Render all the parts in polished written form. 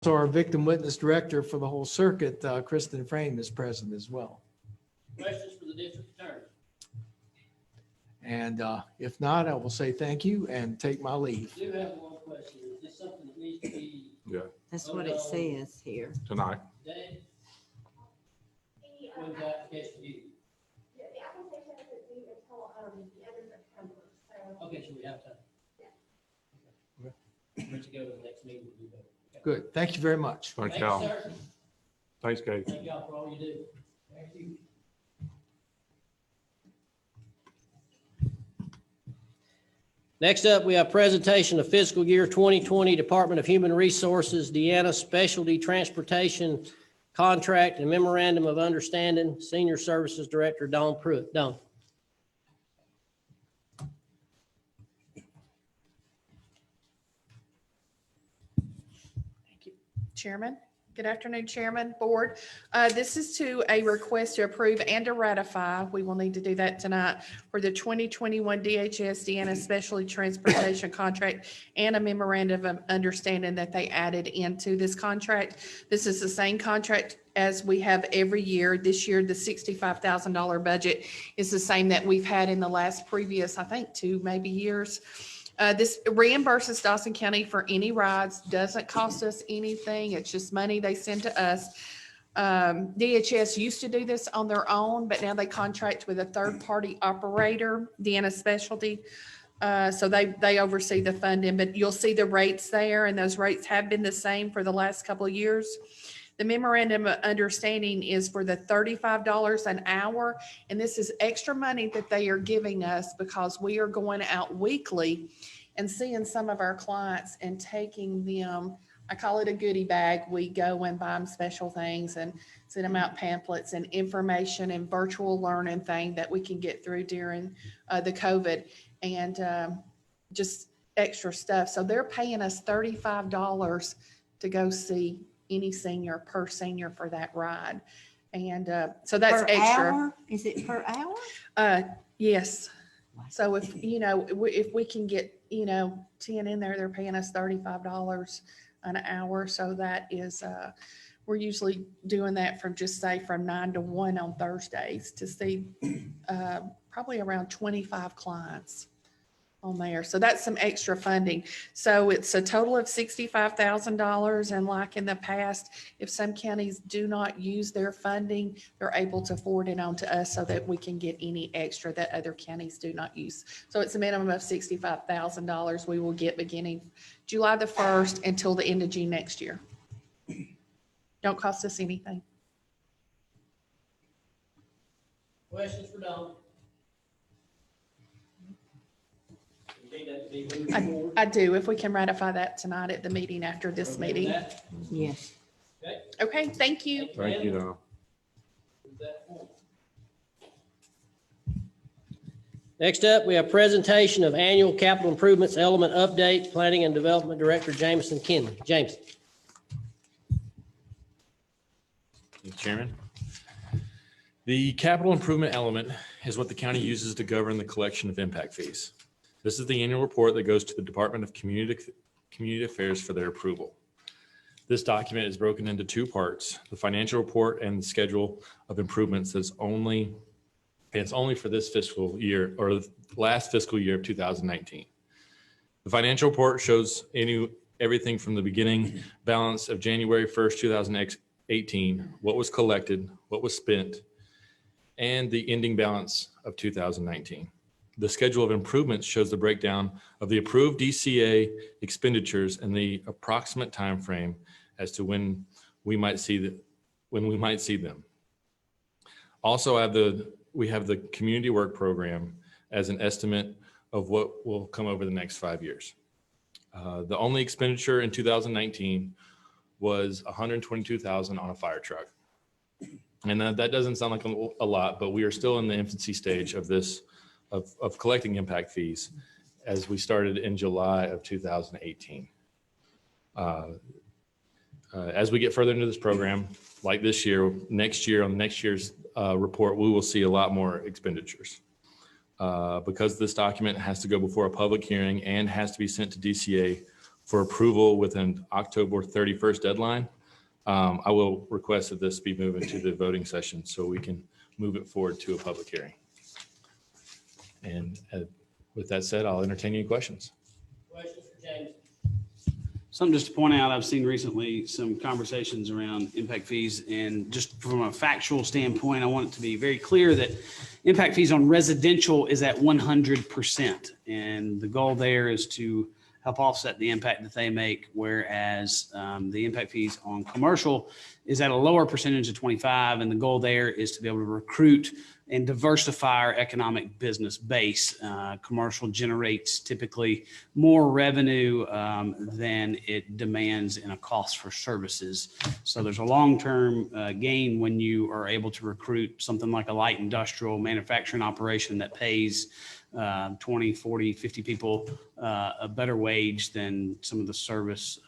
So our victim witness director for the whole circuit, Kristen Frame, is present as well. Questions for the district attorney? And if not, I will say thank you and take my leave. I do have one question. Is this something that needs to be Yeah, That's what it says here. tonight. done? When's the application due? The application isn't due until, the end of September, so. Okay, so we have time. Ready to go to the next meeting. We'll do that. Okay. Good. Thank you very much. Thank Thank you, y'all. sir. Thanks, Kate. Thank y'all for all you do. Thank you. Next up, we have presentation of fiscal year 2020 Department of Human Resources, Deanna Specialty Transportation Contract and Memorandum of Understanding, Senior Services Director Dawn Pruitt. Dawn. Chairman. Good afternoon, Chairman, Board. This is to a request to approve and to ratify. We will need to do that tonight for the 2021 DHS Deanna Specialty Transportation Contract and a memorandum of understanding that they added into this contract. This is the same contract as we have every year. This year, the $65,000 budget is the same that we've had in the last previous, I think, 2 maybe years. This reimburses Dawson County for any rides, doesn't cost us anything. It's just money they send to us. DHS used to do this on their own, but now they contract with a third-party operator, Deanna Specialty. So they oversee the funding, but you'll see the rates there, and those rates have been the same for the last couple of years. The memorandum of understanding is for the $35 an hour, and this is extra money that they are giving us because we are going out weekly and seeing some of our clients and taking them, I call it a goodie bag. We go and buy them special things and send them out pamphlets and information and virtual learning thing that we can get through during the COVID and just extra stuff. So they're paying us $35 to go see any senior per senior for that ride. And so that's Per extra. hour? Is it per hour? Yes. So if, if we can get, 10 in there, they're paying us $35 an hour. So that is, we're usually doing that from just say from 9 to 1 on Thursdays to see probably around 25 clients on there. So that's some extra funding. So it's a total of $65,000. And like in the past, if some counties do not use their funding, they're able to forward it on to us so that we can get any extra that other counties do not use. So it's a minimum of $65,000 we will get beginning July the 1st until the end of June next year. Don't cost us anything. Questions for Dawn? You need that to be moving forward. I do, if we can ratify that tonight at the meeting after this Okay with meeting. that? Yes. Okay. Okay, thank you. Thank you, Don. With that point. Next up, we have presentation of annual capital improvements element update, Planning and Development Director Jameson Kinley. James. Mr. Chairman. The capital improvement element is what the county uses to govern the collection of impact fees. This is the annual report that goes to the Department of Community Affairs for their approval. This document is broken into 2 parts, the financial report and the schedule of improvements that's only for this fiscal year or the last fiscal year of 2019. The financial report shows everything from the beginning balance of January 1st, 2018, what was collected, what was spent, and the ending balance of 2019. The schedule of improvements shows the breakdown of the approved DCA expenditures and the approximate time frame as to when we might see them. Also, we have the community work program as an estimate of what will come over the next 5 years. The only expenditure in 2019 was $122,000 on a fire truck. And that doesn't sound like a lot, but we are still in the infancy stage of this, of collecting impact fees as we started in July of 2018. As we get further into this program, like this year, next year, on next year's report, we will see a lot more expenditures. Because this document has to go before a public hearing and has to be sent to DCA for approval with an October 31st deadline. I will request that this be moved into the voting session so we can move it forward to a public hearing. And with that said, I'll entertain any questions. Questions for James? Something just to point out, I've seen recently some conversations around impact fees, and just from a factual standpoint, I want it to be very clear that impact fees on residential is at 100%. And the goal there is to help offset the impact that they make, whereas the impact fees on commercial is at a lower percentage of 25. And the goal there is to be able to recruit and diversify our economic business base. Commercial generates typically more revenue than it demands in a cost for services. So there's a long-term gain when you are able to recruit something like a light industrial manufacturing operation that pays 20, 40, 50 people a better wage than some of the service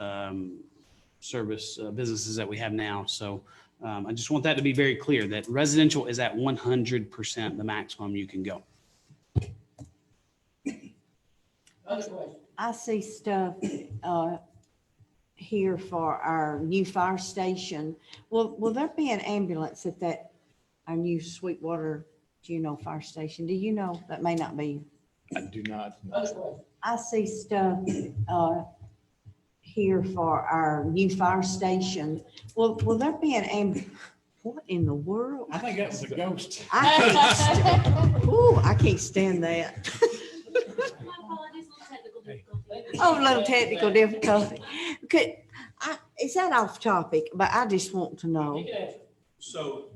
businesses that we have now. So I just want that to be very clear that residential is at 100% the maximum you can go. Other questions? I see stuff here for our new fire station. Will there be an ambulance at our new Sweetwater, fire station? Do you know? That may not be. I do not. Other questions? I see stuff here for our new fire station. Will there be an ambulance? What in the world? I think that was a ghost. I can't stand that. Oh, a little technical difficulty. Is that off topic? But I just want to know. You can answer. So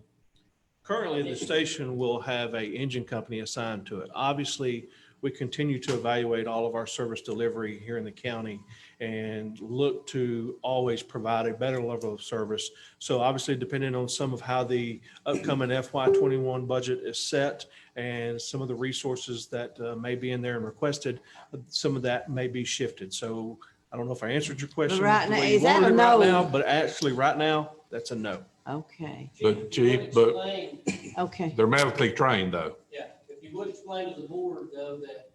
currently, the station will have an engine company assigned to it. Obviously, we continue to evaluate all of our service delivery here in the county and look to always provide a better level of service. So obviously, depending on some of how the upcoming FY21 budget is set and some of the resources that may be in there and requested, some of that may be shifted. So I don't know if I answered your question. right now- the way you is that wanted a it right no? now, but actually, right now, that's a no. Okay, But Chief, if you Chief, would but- explain- okay. They're medically trained though. Yeah, if you would explain to the board though, that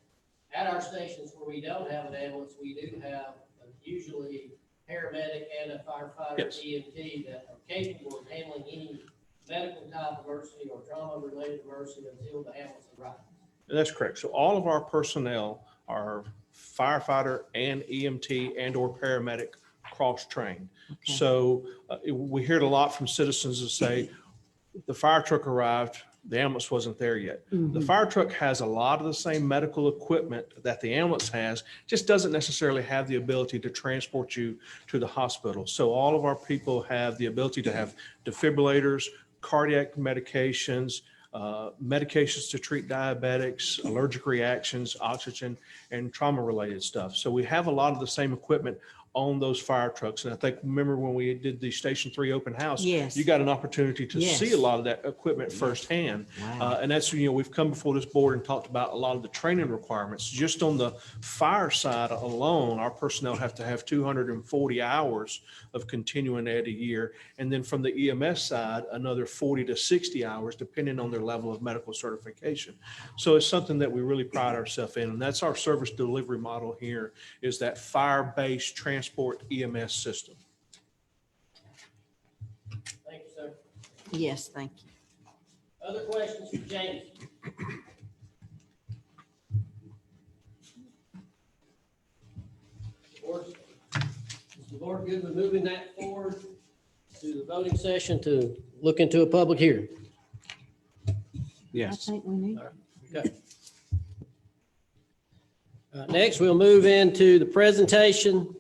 at our stations where we don't have an ambulance, we do have usually paramedic and a firefighter, Yes. EMT that are capable of handling any medical type emergency or trauma related emergency until the ambulance arrives. That's correct. So all of our personnel are firefighter and EMT and or paramedic cross-trained. Okay. So we hear it a lot from citizens that say, the fire truck arrived, the ambulance wasn't there yet. The fire truck has a lot of the same medical equipment that the ambulance has, just doesn't necessarily have the ability to transport you to the hospital. So all of our people have the ability to have defibrillators, cardiac medications, medications to treat diabetics, allergic reactions, oxygen, and trauma-related stuff. So we have a lot of the same equipment on those fire trucks. And I think, remember when we did the Station 3 open house? Yes. You got an opportunity to Yes. see a lot of that equipment firsthand. Wow. And that's, we've come before this board and talked about a lot of the training requirements. Just on the fire side alone, our personnel have to have 240 hours of continuing ed a year. And then from the EMS side, another 40 to 60 hours, depending on their level of medical certification. So it's something that we really pride ourselves in. And that's our service delivery model here, is that fire-based transport EMS system. Thank you, sir. Yes, thank you. Other questions for James? Board, is the board good with moving that forward to the voting session to look into a public hearing? I Yes. think we need. Okay. Next, we'll move into the presentation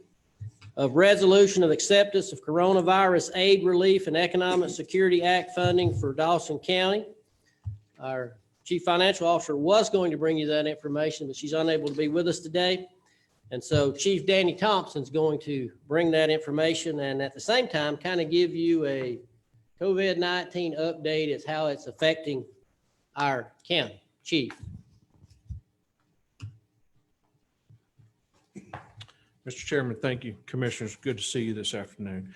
of resolution of acceptance of coronavirus aid relief and economic security act funding for Dawson County. Our chief financial officer was going to bring you that information, but she's unable to be with us today. And so Chief Danny Thompson's going to bring that information and at the same time, kind of give you a COVID-19 update as how it's affecting our county. Chief. Mr. Chairman, thank you. Commissioners, good to see you this afternoon.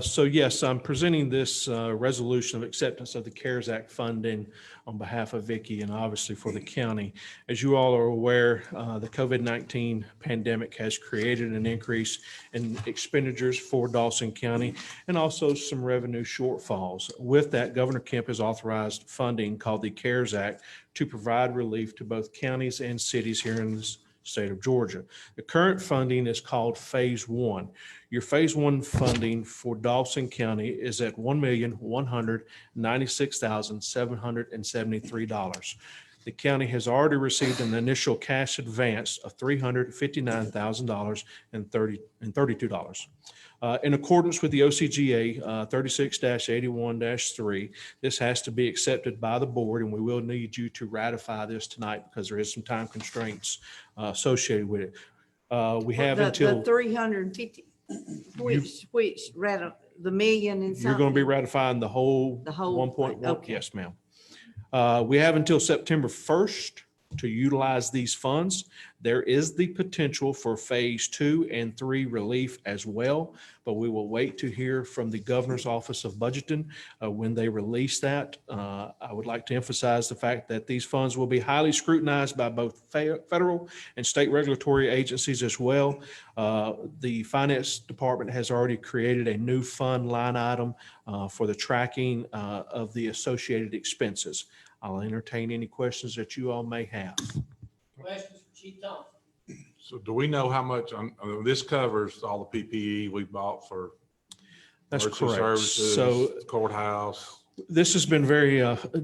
So yes, I'm presenting this resolution of acceptance of the CARES Act funding on behalf of Vicky and obviously for the county. As you all are aware, the COVID-19 pandemic has created an increase in expenditures for Dawson County and also some revenue shortfalls. With that, Governor Kemp has authorized funding called the CARES Act to provide relief to both counties and cities here in the state of Georgia. The current funding is called Phase 1. Your Phase 1 funding for Dawson County is at $1,196,773. The county has already received an initial cash advance of $359,032. In accordance with the OCGA 36-81-3, this has to be accepted by the board, and we will need you to ratify this tonight because there is some time constraints associated with it. We have until, The 350, the million and something? you're going to be ratifying the whole The whole 1.1. thing, okay. Yes, ma'am. We have until September 1st to utilize these funds. There is the potential for Phase 2 and 3 relief as well, but we will wait to hear from the Governor's Office of Budgeting when they release that. I would like to emphasize the fact that these funds will be highly scrutinized by both federal and state regulatory agencies as well. The Finance Department has already created a new fund line item for the tracking of the associated expenses. I'll entertain any questions that you all may have. Questions for Chief Thompson? So do we know how much, this covers all the PPE we bought for That's emergency correct. services, So courthouse? this has been a very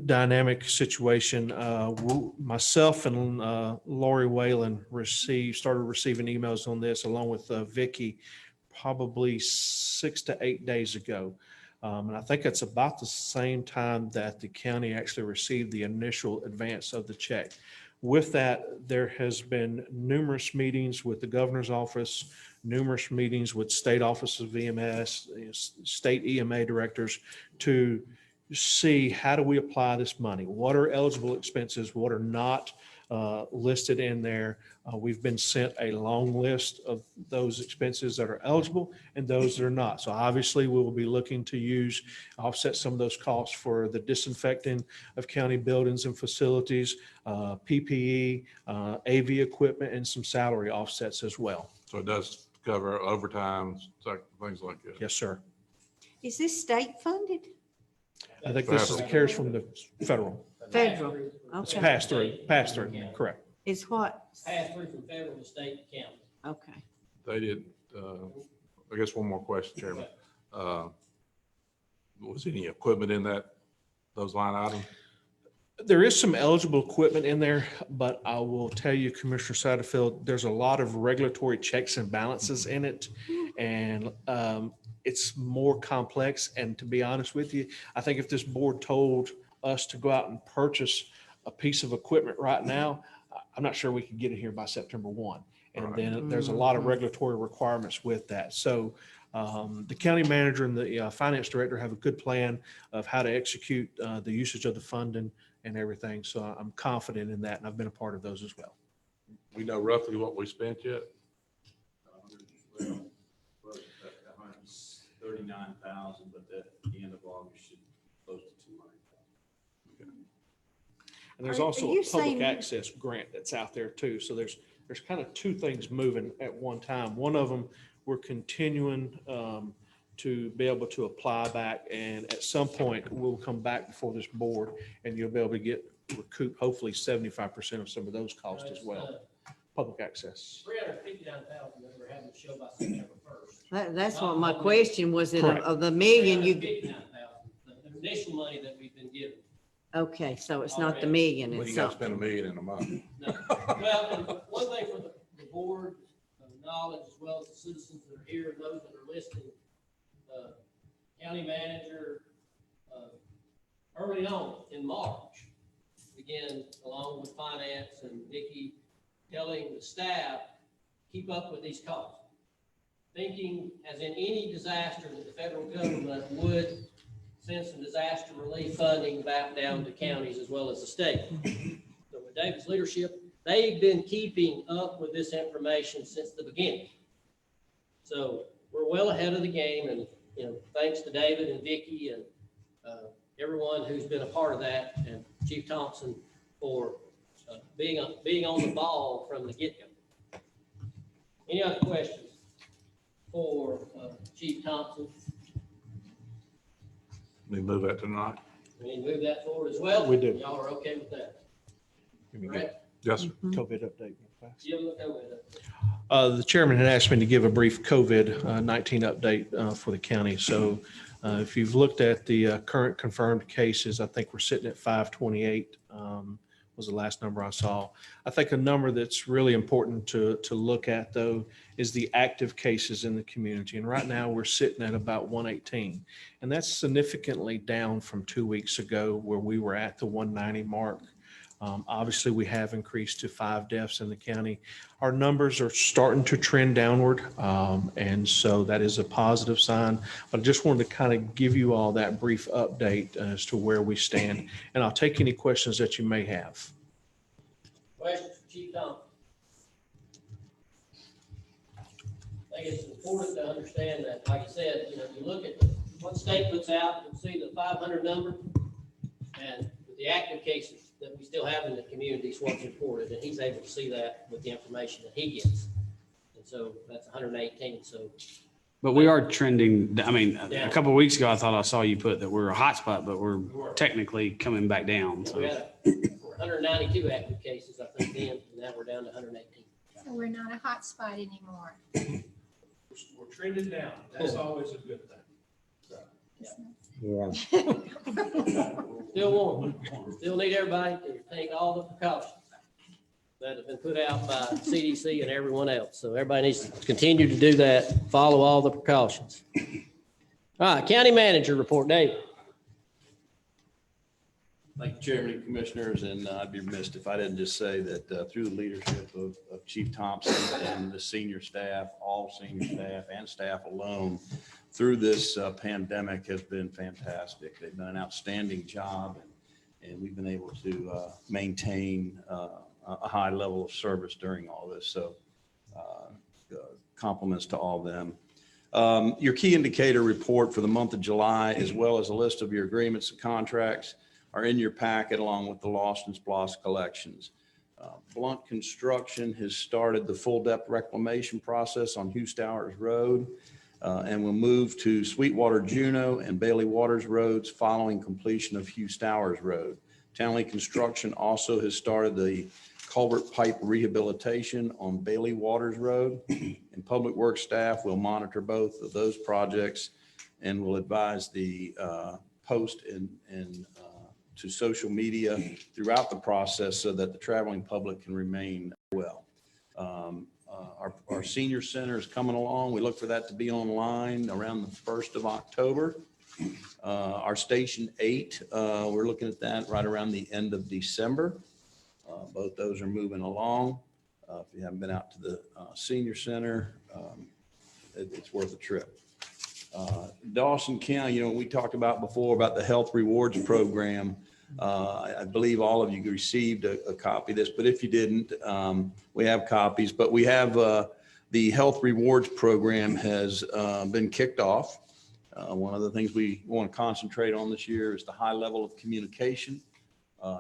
dynamic situation. Myself and Lori Whalen started receiving emails on this along with Vicky probably 6 to 8 days ago. And I think it's about the same time that the county actually received the initial advance of the check. With that, there has been numerous meetings with the governor's office, numerous meetings with state offices of EMS, state EMA directors to see how do we apply this money? What are eligible expenses? What are not listed in there? We've been sent a long list of those expenses that are eligible and those that are not. So obviously we will be looking to offset some of those costs for the disinfecting of county buildings and facilities, PPE, AV equipment, and some salary offsets as well. So it does cover overtime, things like that. Yes, sir. Is this state funded? I think this is the CARES from the federal. Federal. It's Okay. pass through, correct. It's what? Pass through from federal to state to county. Okay. They did, I guess one more question, Chairman. Was any equipment in those line items? There is some eligible equipment in there, but I will tell you, Commissioner Satterfield, there's a lot of regulatory checks and balances in it. And it's more complex. And to be honest with you, I think if this board told us to go out and purchase a piece of equipment right now, I'm not sure we could get it here by September 1. And then there's a lot of regulatory requirements with that. So the county manager and the finance director have a good plan of how to execute the usage of the funding and everything. So I'm confident in that, and I've been a part of those as well. We know roughly what we spent yet? 39,000, but at the end of August should be close to 200,000. And there's Are also you a public saying- access grant that's out there too. So there's kind of two things moving at one time. One of them, we're continuing to be able to apply back, and at some point we'll come back before this board and you'll be able to recoup hopefully 75% of some of those costs as well. Public access. 359,000 that we're having to show by September 1st. That's what my question was, it Correct. of the million you, 359,000, the initial money that we've been given. okay, so it's not the million, We it's ain't got to something. spend $1 million in a month. No. Well, and one thing for the board knowledge, as well as the citizens that are here and those that are listening, county manager, early on in March, began along with finance and Nikki telling the staff, keep up with these costs. Thinking as in any disaster that the federal government would send some disaster relief funding back down to counties as well as the state. So with David's leadership, they've been keeping up with this information since the beginning. So we're well ahead of the game, and, thanks to David and Vicky and everyone who's been a part of that, and Chief Thompson for being on the ball from the get-go. Any other questions for Chief Thompson? We move that tonight. We need to move that forward as well? We do. Y'all are okay with that? Correct? Yes, sir. COVID update. Jim, look over it. The chairman had asked me to give a brief COVID-19 update for the county. So if you've looked at the current confirmed cases, I think we're sitting at 528 was the last number I saw. I think a number that's really important to look at, though, is the active cases in the community. And right now, we're sitting at about 118. And that's significantly down from 2 weeks ago, where we were at the 190 mark. Obviously, we have increased to 5 deaths in the county. Our numbers are starting to trend downward, and so that is a positive sign. But I just wanted to kind of give you all that brief update as to where we stand, and I'll take any questions that you may have. Questions for Chief Thompson? I think it's important to understand that, like I said, you look at what the state puts out, you'll see the 500 number, and with the active cases that we still have in the community is what's reported, and he's able to see that with the information that he gets. And so that's 118, so. But we are trending, I mean, Yeah. a couple of weeks ago, I thought I saw you put that we're a hot spot, but we're technically coming back down. We So had 192 active cases, I think, then, and now we're down to 118. So we're not a hot spot anymore. We're trending down. That's always a good thing. Still warm. Still need everybody to take all the precautions that have been put out by CDC and everyone else. So everybody needs to continue to do that, follow all the precautions. All right, county manager report, Dave. Thank you, Chairman and Commissioners, and I'd be remiss if I didn't just say that through the leadership of Chief Thompson and the senior staff, all senior staff and staff alone, through this pandemic has been fantastic. They've done an outstanding job, and we've been able to maintain a high level of service during all this. So compliments to all of them. Your key indicator report for the month of July, as well as a list of your agreements and contracts, are in your packet along with the lost and splost collections. Blunt Construction has started the full depth reclamation process on Hugh Stowers Road, and will move to Sweetwater Juneau and Bailey Waters Roads following completion of Hugh Stowers Road. Townley Construction also has started the culvert pipe rehabilitation on Bailey Waters Road, and Public Works staff will monitor both of those projects and will advise the post and to social media throughout the process so that the traveling public can remain well. Our senior center is coming along. We look for that to be online around the 1st of October. Our Station 8, we're looking at that right around the end of December. Both those are moving along. If you haven't been out to the senior center, it's worth a trip. Dawson County, we talked about before about the health rewards program. I believe all of you received a copy of this, but if you didn't, we have copies. But we have the health rewards program has been kicked off. One of the things we want to concentrate on this year is the high level of communication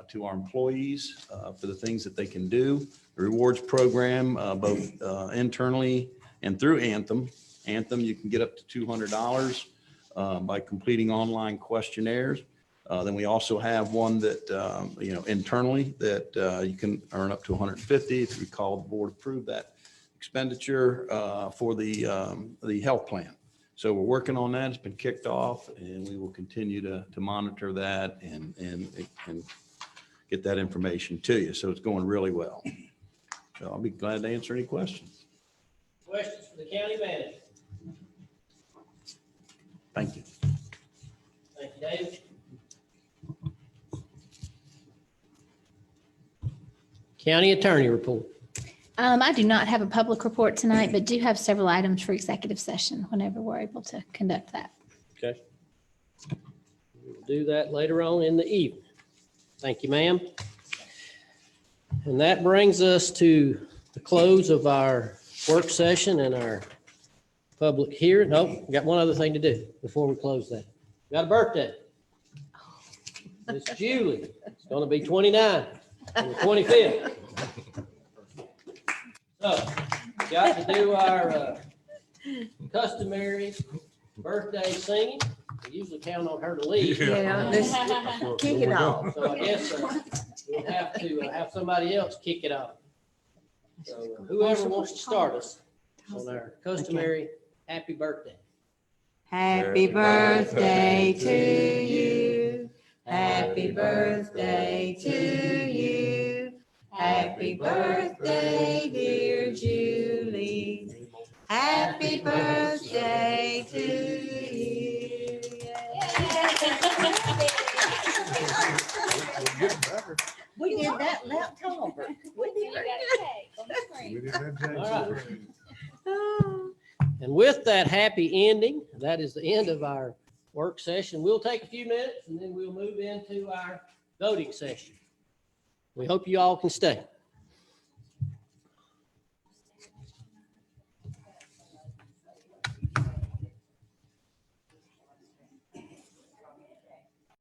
to our employees for the things that they can do. The rewards program, both internally and through Anthem. Anthem, you can get up to $200 by completing online questionnaires. Then we also have one that, internally that you can earn up to 150. If you recall, the board approved that expenditure for the health plan. So we're working on that. It's been kicked off, and we will continue to monitor that and get that information to you. So it's going really well. So I'll be glad to answer any questions. Questions for the county manager? Thank you. Thank you, David. County attorney report. I do not have a public report tonight, but do have several items for executive session whenever we're able to conduct that. Okay. We'll do that later on in the evening. Thank you, ma'am. And that brings us to the close of our work session and our public hearing. Nope, we got one other thing to do before we close that. Got a birthday. Miss Julie, it's gonna be 29 on the 25th. So, got to do our customary birthday singing. We usually count on her to lead. Yeah, let's kick it off. So I guess we'll have to have somebody else kick it off. So whoever wants to start us on our customary happy birthday. Happy birthday to you. Happy birthday to you. Happy birthday, dear Julie. Happy birthday to you. We did that loud Tolbert. We did All right. And with that happy ending, that is the end of our work session. We'll take a few minutes and then we'll move into our voting session. We hope you all can stay.